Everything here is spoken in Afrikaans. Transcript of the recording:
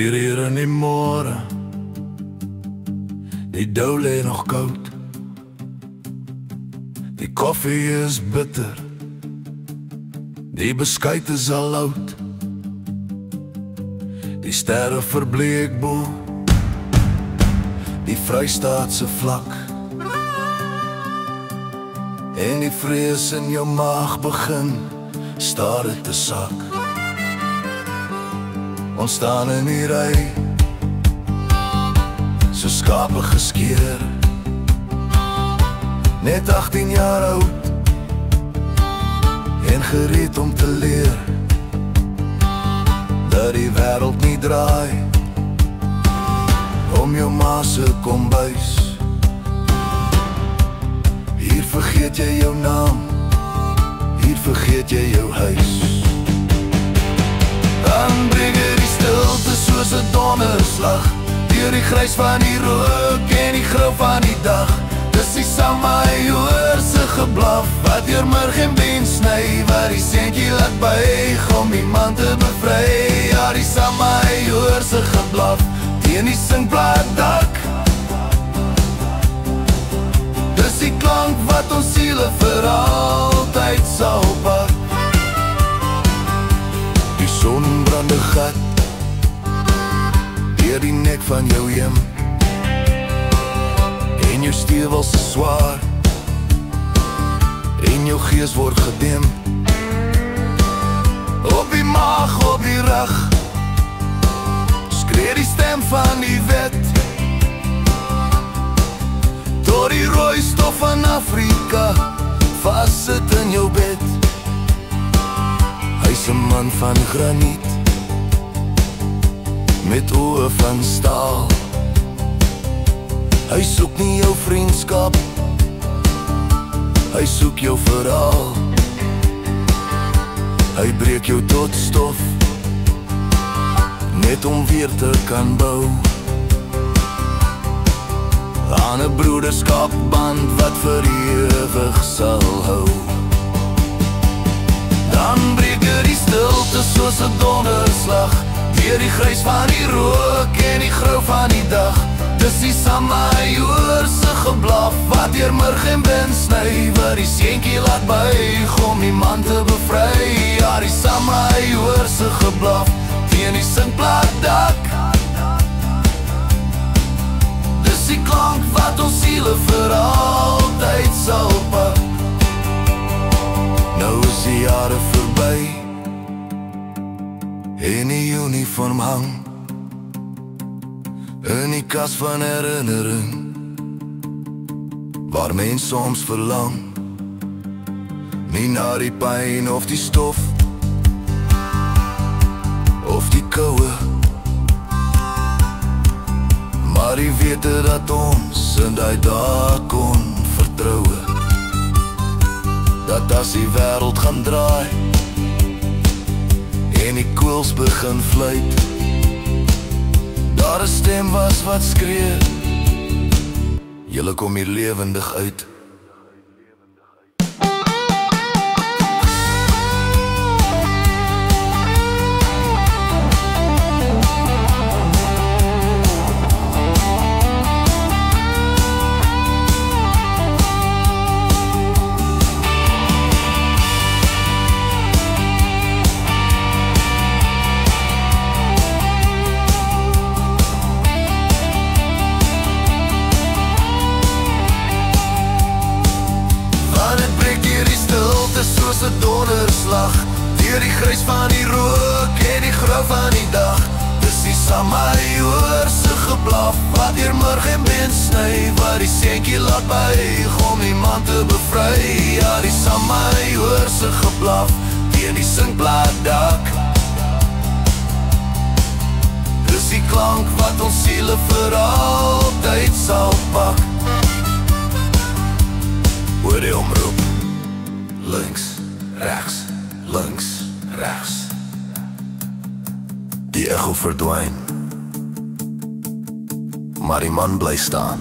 4 uur in die môre, die dou lê nog koud. Die koffie is bitter, die beskuit is al oud. Die sterre verbleek bo die Vrystaatse vlak, en die vrees in jou maag begin stare te sak. Ons staan in die ry, so skape geskeer, net 18 jaar oud en gereed om te leer dat die wêreld nie draai om jou ma se kombuis. Hier vergeet jy jou naam, hier vergeet jy jou huis. Dan breek die stilte soos 'n donderslag deur die grys van die rook en die grou van die dag. Dis die Samajoer se geblaf wat deur murg en ben sny, wat die seentjie laat buig om die man te bevry. Ja, die Samajoer se geblaf teen die sinkplaatdak. Dis die klank wat ons siele vir altyd sal pak. Die son brand 'n gat deur die nek van jou hemp, en jou stewels is swaar en jou gees word gedem. Op die maag, op die rug skree die stem van die wet, door die rooi stof van Afrika vassit in jou bed. Hy's 'n man van graniet met oë van staal. Hy soek nie jou vriendskap, hy soek jou verhaal. Hy breek jou tot stof net om weer te kan bou aan 'n broederskapband wat vir ewig sal hou. Dan breek die stilte soos 'n donderslag deur die grys van die rook en die grou van die dag. Dis die Samajoer se geblaf wat deur murg en ben sny, wat die seentjie laat buig om die man te bevry. Ja, die Samajoer se geblaf teen die sinkplaatdak. Dis die klank wat ons siele vir altyd sal pak. Nou is die jare verby en die uniform hang in die kas van herinnering, waar mens soms verlang, nie na die pyn of die stof of die koue, maar die wete dat ons in die dae kon vertroue, dat as die wêreld gaan draai en die koels begin fluit, daar 'n stem was wat skree, julle kom hier lewendig uit. Soos 'n donderslag deur die grys van die rook en die grou van die dag. Dis die Samajoer se geblaf wat deur murg en ben sny, wat die seentjie laat buig om die man te bevry. Ja, die Samajoer se geblaf teen die sinkplaatdak. Dis die klank wat ons siele vir altyd sal pak. Hoor die omroep, links, rechts, links, rechts. Die echo verdwyn, maar die man bly staan.